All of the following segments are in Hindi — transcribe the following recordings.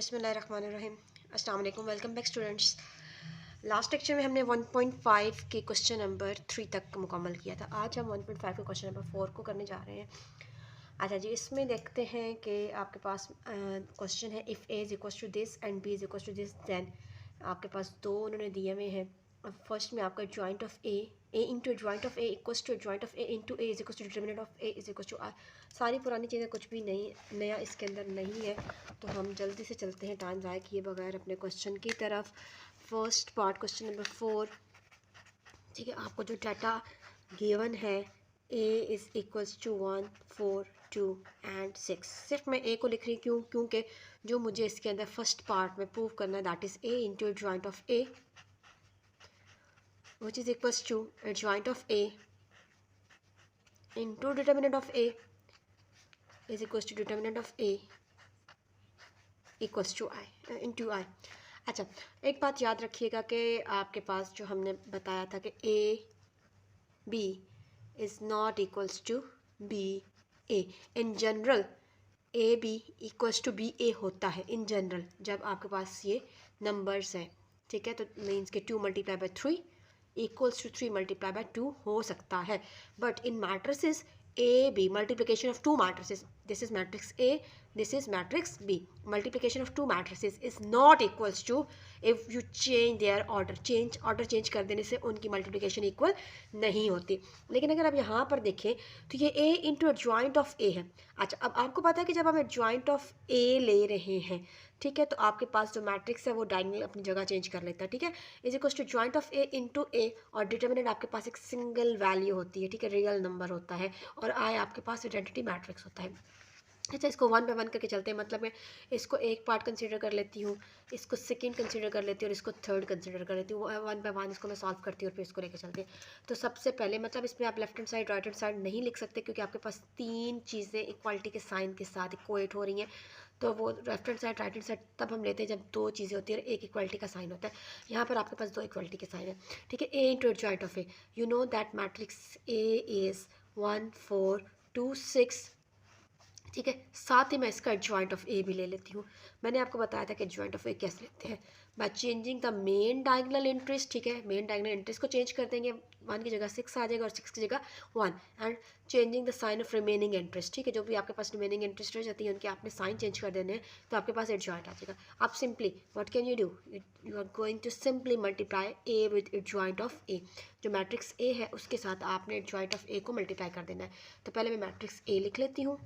बिस्मिल्लाहिर्रहमानिर्रहीम। अस्सलाम वालेकुम। Welcome back students. Last lecture में हमने 1.5 के क्वेश्चन नंबर 3 तक मुकम्मल किया था। आज हम 1.5 के क्वेश्चन नंबर 4 को करने जा रहे हैं। अच्छा जी, इसमें देखते हैं कि आपके पास क्वेश्चन है if A is equal to this and B is equal to this, then आपके पास दो उन्होंने दिए हुए हैं। फर्स्ट में आपका joint of A into joint of A equals to joint of A into A is equal to determinant of A is equal to R. सारी पुरानी चीज़ें, कुछ भी नहीं नया इसके अंदर नहीं है। तो हम जल्दी से चलते हैं टाइम ज़ाया किए बगैर अपने क्वेश्चन की तरफ। फर्स्ट पार्ट क्वेश्चन नंबर 4, ठीक है। आपको जो डाटा गिवन है A is equals to 1, 4, 2 and 6। सिर्फ मैं ए को लिख रही क्यों? क्योंकि जो मुझे इसके अंदर फर्स्ट पार्ट में प्रूव करना है that is a into joint of A which is equals to a joint of A into determinant of A is equals to determinant of A equals to I into I। अच्छा, एक बात याद रखिएगा कि आपके पास जो हमने बताया था कि A B is not equals to B A। In general A B equals to B A होता है इन जनरल जब आपके पास ये नंबर्स हैं, ठीक है। तो मीन्स के 2 × 3 equals to 3 × 2 हो सकता है। But in matrices A B, multiplication of 2 matrices, this is matrix A, this is matrix B, multiplication of 2 matrices is not equals to if you change their order. Order change कर देने से उनकी मल्टीप्लिकेशन इक्वल नहीं होती। लेकिन अगर आप यहाँ पर देखें तो ये ए इंटू जॉइंट ऑफ ए है। अच्छा, अब आपको पता है कि जब हम जॉइंट ऑफ ए ले रहे हैं, ठीक है, तो आपके पास जो मैट्रिक्स है वो डायगोनल अपनी जगह चेंज कर लेता है, ठीक है। Is equal to joint of A into A, और डिटरमिनेंट आपके पास एक सिंगल वैल्यू होती है, ठीक है, रियल नंबर होता है, और आई आपके पास आइडेंटिटी मैट्रिक्स होता है। अच्छा, इसको 1 बाय 1 करके चलते हैं। मतलब मैं इसको एक पार्ट कंसीडर कर लेती हूँ, इसको सेकंड कंसीडर कर लेती हूँ, और इसको थर्ड कंसीडर कर लेती हूँ। 1 बाय 1 इसको मैं सॉल्व करती हूँ और फिर इसको लेके चलती हूँ। तो सबसे पहले मतलब इसमें आप left hand side right hand side नहीं लिख सकते क्योंकि आपके पास 3 चीज़ें इक्वालिटी के साइन के साथ इक्वेट हो रही हैं। तो वो left hand side right hand side तब हम लेते हैं जब 2 चीज़ें होती है और एक इक्वालिटी का साइन होता है। यहाँ पर आपके पास 2 इक्वालिटी के साइन है, ठीक है। A into joint of A, you know that matrix A is 1, 4, 2, 6, ठीक है। साथ ही मैं इसका जॉइंट ऑफ ए भी ले लेती हूँ। मैंने आपको बताया था कि जॉइंट ऑफ ए कैसे लेते हैं, by changing the main diagonal interest, ठीक है। मेन डायगोनल इंटरेस्ट को चेंज कर देंगे, 1 की जगह 6 आ जाएगा और 6 की जगह 1, and changing the sign of remaining interest, ठीक है। जो भी आपके पास रिमेनिंग इंटरेस्ट रह जाती है उनके आपने साइन चेंज कर देने हैं, तो आपके पास एड जॉइंट आ जाएगा। आप simply what can you do, you are going to simply multiply A with adjoint of A. जो मैट्रिक्स ए है उसके साथ आपने एड जॉइंट ऑफ ए को मल्टीप्लाई कर देना है। तो पहले मैं मैट्रिक्स ए लिख लेती हूँ,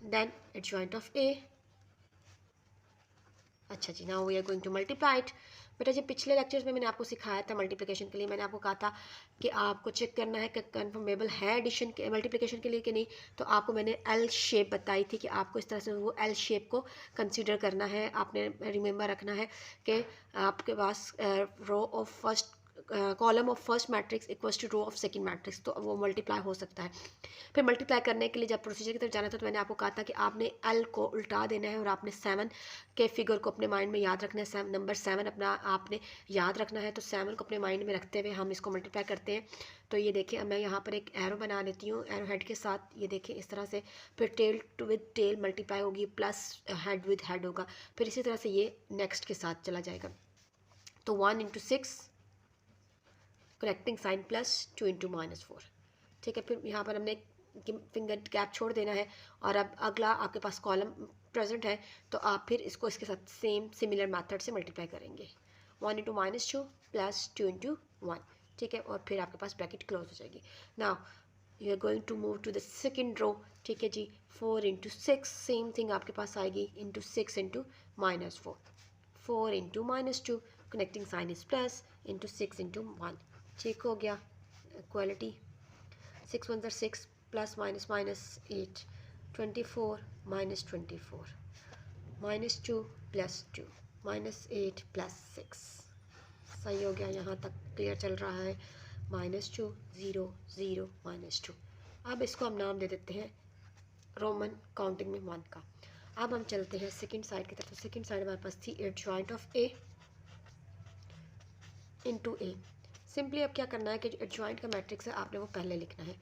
then adjoint of A। अच्छा जी, now we are going to multiply it. बेटा जब पिछले लेक्चर्स में मैंने आपको सिखाया था मल्टीप्लिकेशन के लिए, मैंने आपको कहा था कि आपको चेक करना है कि कन्फर्मेबल है एडिशन के मल्टीप्लिकेशन के लिए कि नहीं। तो आपको मैंने एल शेप बताई थी कि आपको इस तरह से वो एल शेप को कंसीडर करना है। आपने रिमेंबर रखना है कि आपके पास row of first column of first matrix equals to row of second matrix, तो वो मल्टीप्लाई हो सकता है। फिर मल्टीप्लाई करने के लिए जब प्रोसीजर की तरफ जाना था तो मैंने आपको कहा था कि आपने एल को उल्टा देना है और आपने 7 के फिगर को अपने माइंड में याद रखना है। नंबर 7 अपना आपने याद रखना है। तो 7 को अपने माइंड में रखते हुए हम इसको मल्टीप्लाई करते हैं। तो ये देखिए, मैं यहाँ पर एक एरो बना लेती हूँ एरो हेड के साथ, ये देखिए इस तरह से। फिर tail to with tail multiply होगी, प्लस हेड विद हेड होगा। फिर इसी तरह से ये नेक्स्ट के साथ चला जाएगा। तो 1 × 6 कनेक्टिंग साइन प्लस 2 × -4, ठीक है। फिर यहाँ पर हमने फिंगर गैप छोड़ देना है, और अब अगला आपके पास कॉलम प्रेजेंट है तो आप फिर इसको इसके साथ सेम सिमिलर मेथड से मल्टीप्लाई करेंगे। 1 × -2 प्लस 2 × 1, ठीक है, और फिर आपके पास ब्रैकेट क्लोज हो जाएगी। Now you are going to move to the second row, ठीक है जी। 4 × 6 सेम थिंग आपके पास आएगी, into 6 × -4, 4 × -2 connecting sign is plus, into 6 × 1, ठीक हो गया equality. 6 1 6 plus minus minus 8, 24 -24, -2 plus 2, -8 plus 6। सही हो गया, यहाँ तक क्लियर चल रहा है। -2 0 0 -2। अब इसको हम नाम दे देते हैं रोमन काउंटिंग में 1 का। अब हम चलते हैं सेकंड साइड की तरफ। तो सेकंड साइड हमारे पास थी adjoint of A into A. Simply अब क्या करना है कि जो एडजॉइंट का मैट्रिक्स है आपने वो पहले लिखना है।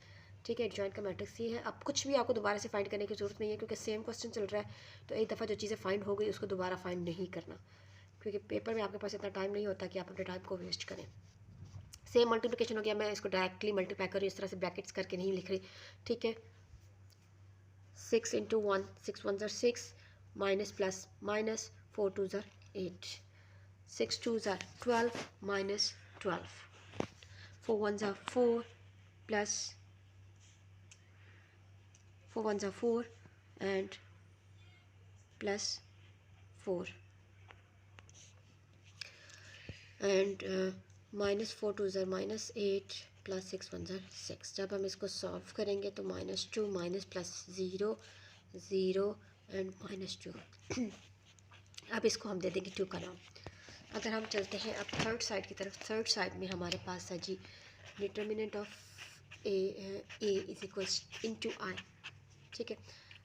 ठीक है, एडजॉइंट का मैट्रिक्स ये है। अब कुछ भी आपको दोबारा से फाइंड करने की ज़रूरत नहीं है, क्योंकि सेम क्वेश्चन चल रहा है। तो एक दफ़ा जो चीज़ें फाइंड हो गई उसको दोबारा फाइंड नहीं करना, क्योंकि पेपर में आपके पास इतना टाइम नहीं होता कि आप अपने टाइम को वेस्ट करें। सेम मल्टीप्लिकेशन हो गया, मैं इसको डायरेक्टली मल्टीप्लाई कर रही हूँ, इस तरह से ब्रैकेट्स करके नहीं लिख रही। ठीक है, 6 into 1, 6 1 6 minus plus minus 4 2 8, 6 2 12 minus 12, 4 1 4 plus 4 1 4 and plus 4 and minus 4 2 minus 8 plus 6 1 6। जब हम इसको सॉल्व करेंगे तो -2 माइनस प्लस 0 0 एंड -2। अब इसको हम दे देंगे 2 का नाम। अगर हम चलते हैं अब थर्ड साइड की तरफ, थर्ड साइड में हमारे पास है जी determinant of A is equals into I. ठीक है,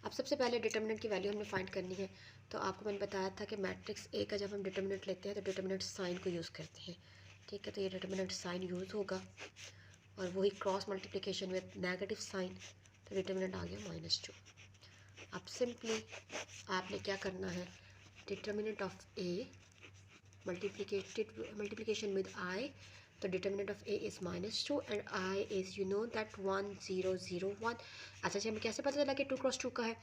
अब सबसे पहले डिटर्मिनेंट की वैल्यू हमने फाइंड करनी है। तो आपको मैंने बताया था कि मैट्रिक्स ए का जब हम डिटर्मिनेंट लेते हैं तो डिटर्मिनेंट साइन को यूज़ करते हैं। ठीक है, तो ये डिटर्मिनेंट साइन यूज़ होगा और वही cross multiplication with negative sign, तो डिटर्मिनेंट आ गया -2। अब सिंपली आपने क्या करना है, determinant of A multiplication with I, तो determinant of A is -2 and I is you know that 1 0 0 1। अच्छा जी, हमें कैसे पता चला कि 2 क्रॉस 2 का है,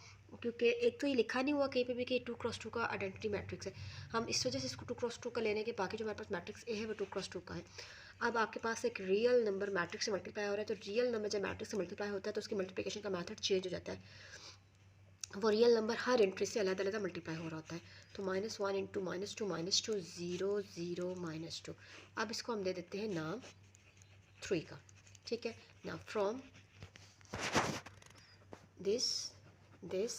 क्योंकि एक तो ये लिखा नहीं हुआ कहीं पे भी कि 2 क्रॉस 2 का आइडेंटिटी मैट्रिक्स है। हम इस वजह से इसको 2 क्रॉस 2 का लेने के, बाकी जो हमारे पास मैट्रिक्स ए है वो 2 क्रॉस 2 का है। अब आपके पास एक रियल नंबर मैट्रिक्स से मल्टीप्लाई हो रहा है, तो रियल नंबर जब मैट्रिक्स से मल्टीप्लाई होता है तो उसकी मल्टीप्लिकेशन का मैथड चेंज हो जाता है। वो रियल नंबर हर एंट्री से अलग अलग मल्टीप्लाई हो रहा होता है। तो -1 इंटू -2 0 0 -2। अब इसको हम दे देते हैं नाम 3 का। ठीक है, ना from this this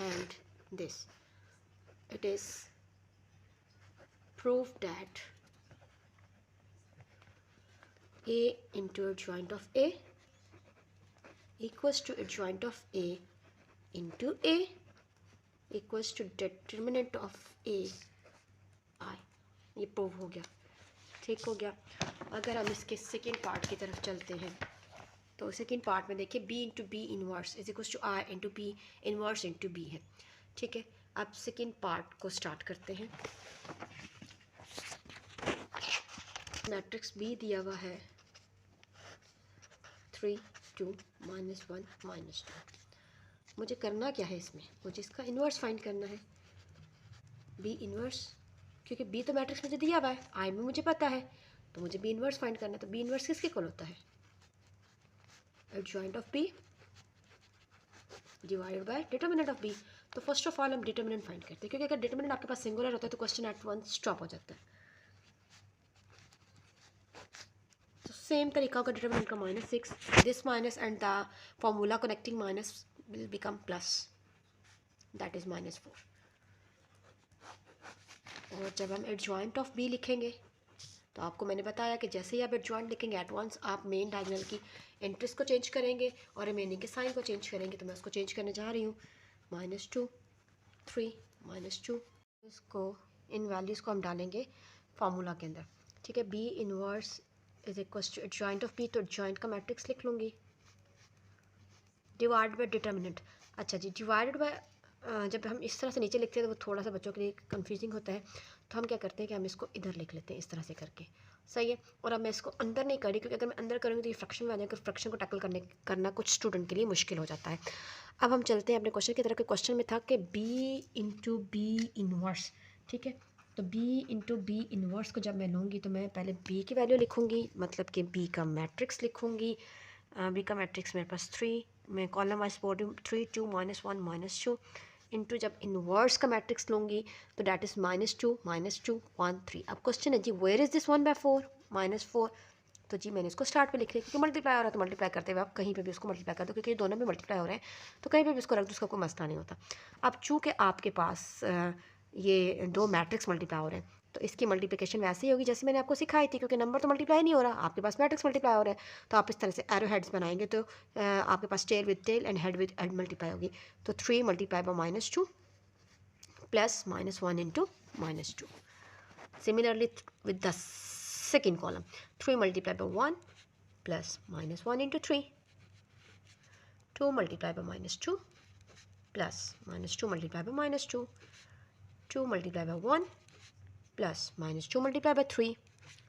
and this it is prove that a into adjoint of a equals to adjoint of a into a equals to determinant of a I। ये प्रूव हो गया, ठीक हो गया। अगर हम इसके सेकेंड पार्ट की तरफ चलते हैं तो सेकेंड पार्ट में देखिए b into B inverse is equals to I into B inverse into B है। ठीक है, अब सेकेंड पार्ट को स्टार्ट करते हैं। मैट्रिक्स b दिया हुआ है 3 2 -1 -2। मुझे करना क्या है इसमें, मुझे इसका इन्वर्स फाइंड करना है, बी इन्वर्स, क्योंकि बी तो मैट्रिक्स मुझे दिया हुआ है, आई में मुझे पता है, तो मुझे बी इन्वर्स फाइंड करना है। तो बी इन्वर्स किसके इक्वल होता है, adjoint of B divided by determinant of B. तो फर्स्ट ऑफ ऑल हम डिटर्मिनेंट फाइंड करते हैं, क्योंकि अगर डिटर्मिनेंट आपके पास सिंगुलर होता है तो क्वेश्चन एट वंस स्टॉप हो जाता है। तो सेम तरीका होगा डिटर्मिनेंट का -6, this minus and the formula connecting minus will become plus, that is -4। और जब हम एडजॉइंट ऑफ बी लिखेंगे तो आपको मैंने बताया कि जैसे ही आप एडजॉइंट लिखेंगे एट वंस आप मेन डायगोनल की एंट्रीज को चेंज करेंगे और रिमेनिंग के साइन को चेंज करेंगे। तो मैं उसको चेंज करने जा रही हूँ, -2 3 -2। इसको इन वैल्यूज़ को हम डालेंगे फार्मूला के अंदर। ठीक है, B inverse is equal to adjoint of B, तो एडजॉइंट का मैट्रिक्स लिख लूँगी डिवाइड बाय डिटर्मिनेंट। अच्छा जी, डिवाइडेड बाय जब हम इस तरह से नीचे लिखते हैं तो वो थोड़ा सा बच्चों के लिए कंफ्यूजिंग होता है, तो हम क्या करते हैं कि हम इसको इधर लिख लेते हैं इस तरह से करके। सही है, और अब मैं इसको अंदर नहीं करी, क्योंकि अगर मैं अंदर करूँगी तो ये फ्रैक्शन में आ जाएगा, फ्रैक्शन को टैकल करना कुछ स्टूडेंट के लिए मुश्किल हो जाता है। अब हम चलते हैं अपने क्वेश्चन की तरफ। के क्वेश्चन में था कि बी इंटू बी इनवर्स। ठीक है, तो बी इंटू बी इनवर्स को जब मैं लूँगी तो मैं पहले बी की वैल्यू लिखूँगी, मतलब कि बी का मैट्रिक्स लिखूँगी। बी का मैट्रिक्स मेरे पास 3, मैं कॉलम वाइज बोल रही हूँ, 3 2 -1 -2 इंटू जब इनवर्स का मैट्रिक्स लूँगी तो डैट इज़ -2 -2 1 3। अब क्वेश्चन है जी वेयर इज़ दिस 1/4 -4। तो जी मैंने इसको स्टार्ट पे लिख लिया, क्योंकि मल्टीप्लाई हो रहा है तो मल्टीप्लाई करते हुए आप कहीं पे भी उसको मल्टीप्लाई कर दो, क्योंकि दोनों में मल्टीप्लाई हो रहे हैं तो कहीं पे भी इसको रख दो, उसका कोई मसला नहीं होता। अब चूँकि आपके पास ये दो मैट्रिक्स मल्टीप्लाई हो रहे हैं तो इसकी मल्टीप्लिकेशन वैसे ही होगी जैसे मैंने आपको सिखाई थी, क्योंकि नंबर तो मल्टीप्लाई नहीं हो रहा, आपके पास मैट्रिक्स मल्टीप्लाई हो रहा है। तो आप इस तरह से एरो हेड्स बनाएंगे तो आपके पास tail with tail and head with head multiply होगी। तो 3 multiply by -2 plus -1 into -2। Similarly with the second column 3 multiply by 1 plus -1 into 3 2 multiply by -2 plus -2 multiply by -2, 2 multiply by 1 plus -2 multiply by 3।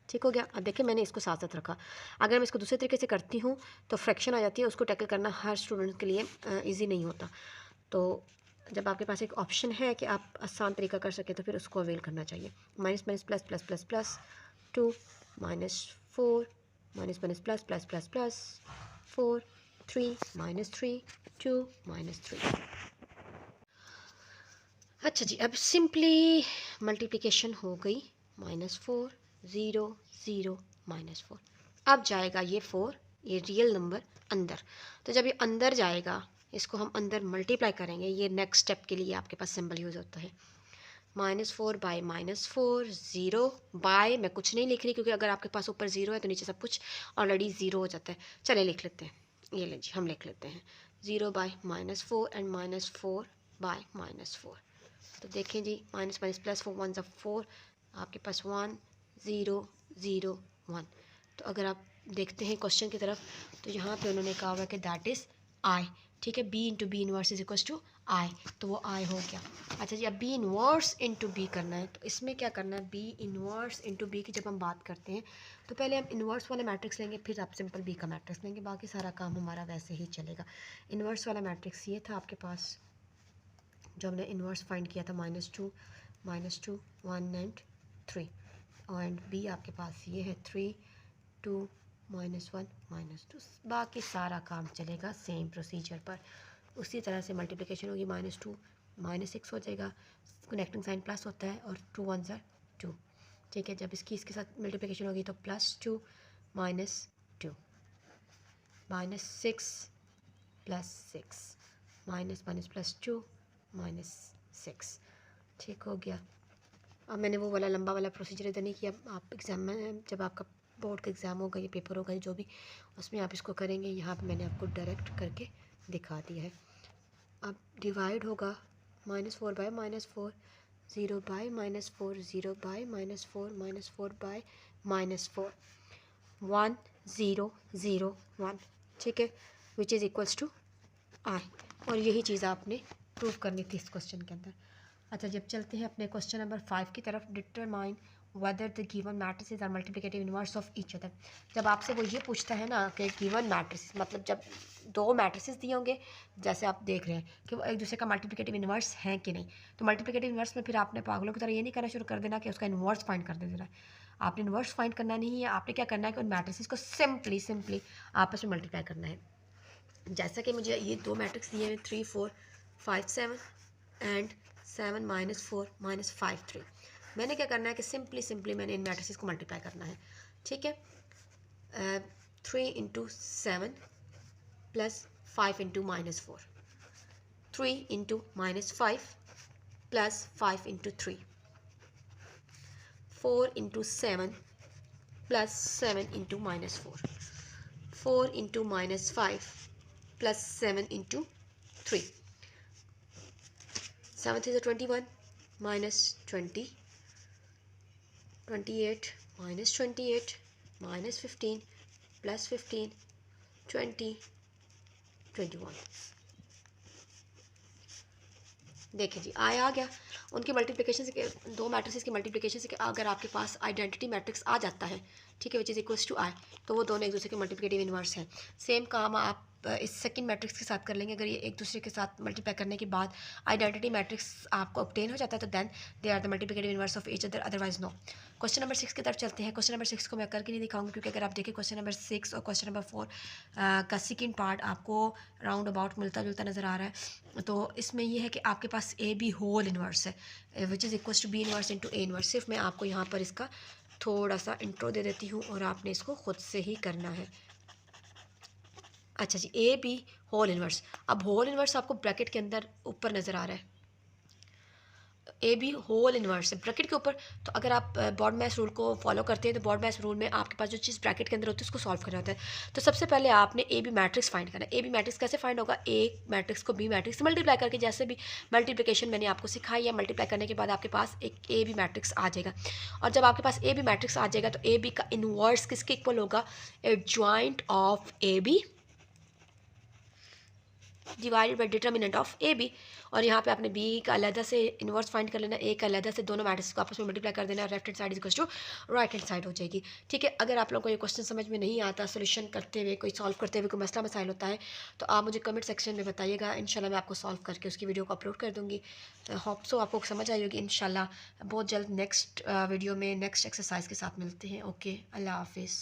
ठीक हो गया। अब देखिए मैंने इसको साथ साथ रखा। अगर मैं इसको दूसरे तरीके से करती हूँ तो फ्रैक्शन आ जाती है, उसको टैकल करना हर स्टूडेंट के लिए इजी नहीं होता। तो जब आपके पास एक ऑप्शन है कि आप आसान तरीका कर सकें तो फिर उसको अवेल करना चाहिए। Minus minus plus plus plus plus 2 -4 minus minus plus plus plus plus 4 3 -3 2 -3। अच्छा जी, अब सिंपली मल्टीप्लिकेशन हो गई। -4 0 0 -4। अब जाएगा ये 4, ये रियल नंबर अंदर। तो जब ये अंदर जाएगा इसको हम अंदर मल्टीप्लाई करेंगे। ये नेक्स्ट स्टेप के लिए आपके पास सिंबल यूज़ होता है। -4 बाय -4 0 बाय, मैं कुछ नहीं लिख रही क्योंकि अगर आपके पास ऊपर 0 है तो नीचे सब कुछ ऑलरेडी 0 हो जाता है। चलिए लिख लेते हैं, ये ले जी हम लिख लेते हैं 0 बाय -4 एंड -4 बाय -4। तो देखें जी, माइनस माइनस प्लस 4 1 4, आपके पास 1 0 0 1। तो अगर आप देखते हैं क्वेश्चन की तरफ तो यहाँ पे उन्होंने कहा हुआ है कि दैट इज़ आई। ठीक है, B into B inverse is equals to I, तो वो आई हो गया। अच्छा जी, अब बी इनवर्स इंटू बी करना है। तो इसमें क्या करना है, बी इनवर्स इंटू बी की जब हम बात करते हैं तो पहले हम इनवर्स वाला मैट्रिक्स लेंगे, फिर आप सिंपल बी का मैट्रिक्स लेंगे, बाकी सारा काम हमारा वैसे ही चलेगा। इनवर्स वाला मैट्रिक्स ये था आपके पास जो हमने इन्वर्स फाइंड किया था, -2 1 एंड 3, एंड बी आपके पास ये है 3 2 -1 -2। बाकी सारा काम चलेगा सेम प्रोसीजर पर। उसी तरह से मल्टीप्लिकेशन होगी, -2 -6 हो जाएगा, कनेक्टिंग साइन प्लस होता है और 2 1 2। ठीक है, जब इसके साथ मल्टीप्लिकेशन होगी तो +2 -2 -6 +6 माइनस माइनस +2 -6। ठीक हो गया। अब मैंने वो वाला लंबा वाला प्रोसीजर इधर नहीं किया। आप एग्ज़ाम में जब आपका बोर्ड का एग्ज़ाम होगा या पेपर होगा जो भी, उसमें आप इसको करेंगे। यहाँ पे मैंने आपको डायरेक्ट करके दिखा दिया है। अब डिवाइड होगा -4 बाय -4 0 बाय -4 0 बाय -4 -4 बाय -4 1 0 0 1। ठीक है, विच इज़ इक्वल्स टू आई। और यही चीज़ आपने प्रूव करनी थी इस क्वेश्चन के अंदर। अच्छा, जब चलते हैं अपने क्वेश्चन नंबर 5 की तरफ, determine whether the given matrices are multiplicative inverse of each other. जब आपसे वो ये पूछता है ना कि गिवन मैट्रिसेस, मतलब जब दो मैट्रिसेस दिए होंगे, जैसे आप देख रहे हैं कि वो एक दूसरे का मल्टीप्लिकेटिव इनवर्स हैं कि नहीं, तो मल्टीप्लिकेटिव इनवर्स में फिर आपने पागलों की तरह ये नहीं करना शुरू कर देना कि उसका इनवर्स फाइंड कर देना है। आपने इनवर्स फाइंड करना नहीं है, आपने क्या करना है कि उन मैट्रिसेस को सिंपली आपस में मल्टीप्लाई करना है। जैसा कि मुझे ये दो मैट्रिक्स दिए हैं 3 4 5 7 एंड 7 -4 -5 3। मैंने क्या करना है कि सिंपली मैंने इन मैट्रिसेस को मल्टीप्लाई करना है। ठीक है, 3 into 7 plus 5 into -4, 3 into -5 plus 5 into 3, 4 into 7 plus 7 into -4, 4 into -5 plus 7 into 3, 7 is 21 minus 20, 28 minus 28 minus 15 plus 15 20 21। देखिए जी, आ गया। उनकी मल्टीप्लिकेशन से, दो मैट्रिसेस की मल्टीप्लिकेशन से अगर आपके पास आइडेंटिटी मैट्रिक्स आ जाता है, ठीक है, which is equals to I, तो वो दोनों एक दूसरे के मल्टीप्लिकेटिव इनवर्स हैं। सेम काम आप इस सेकंड मैट्रिक्स के साथ कर लेंगे। अगर ये एक दूसरे के साथ मल्टीप्लाई करने के बाद आइडेंटिटी मैट्रिक्स आपको ऑब्टेन हो जाता है तो then they are the multiplicative inverse of each other, otherwise no. Question number 6 की तरफ चलते हैं। क्वेश्चन नंबर 6 को मैं करके नहीं दिखाऊंगी क्योंकि अगर आप देखें क्वेश्चन नंबर 6 और क्वेश्चन नंबर 4 का सेकंड पार्ट आपको राउंड अबाउट मिलता जुलता नज़र आ रहा है। तो इसमें यह है कि आपके पास ए बी होल इनवर्स है which is equals to B inverse into A inverse. सिर्फ मैं आपको यहाँ पर इसका थोड़ा सा इंट्रो दे देती हूँ और आपने इसको खुद से ही करना है। अच्छा जी, ए बी होल इनवर्स। अब होल इनवर्स आपको ब्रैकेट के अंदर ऊपर नज़र आ रहा है, ए बी होल इनवर्स है ब्रैकेट के ऊपर। तो अगर आप बॉड मैथ रूल को फॉलो करते हैं तो बॉड मैथ रूल में आपके पास जो चीज़ ब्रैकेट के अंदर होती है उसको सॉल्व करना होता है। तो सबसे पहले आपने ए बी मैट्रिक्स फाइंड करना है। ए बी मैट्रिक्स कैसे फाइंड होगा, ए मैट्रिक्स को बी मैट्रिक्स से मल्टीप्लाई करके, जैसे भी मल्टीप्लिकेशन मैंने आपको सिखाई है, मल्टीप्लाई करने के बाद आपके पास एक ए बी मैट्रिक्स आ जाएगा। और जब आपके पास ए बी मैट्रिक्स आ जाएगा तो ए बी का इनवर्स किसके इक्वल होगा, adjoint of A B divided by determinant of A B, और यहाँ पे आपने बी का अलहदा से इन्वर्स फाइंड कर लेना, ए का अलहदा से, दोनों मैट्रिक्स को आपस में मल्टीप्लाई कर देना, left hand side is equal to right hand side हो जाएगी। ठीक है, अगर आप लोगों को ये क्वेश्चन समझ में नहीं आता, सोल्यूशन करते हुए, कोई सॉल्व करते हुए कोई मसला मसाइल होता है, तो आप मुझे कमेंट सेक्शन में बताइएगा, इंशाल्लाह मैं आपको सॉल्व करके उसकी वीडियो को अपलोड कर दूँगी। होप सो आपको समझ आई होगी इंशाल्लाह। बहुत जल्द नेक्स्ट वीडियो में नेक्स्ट एक्सरसाइज के साथ मिलते हैं। ओके, अल्लाह हाफिज़।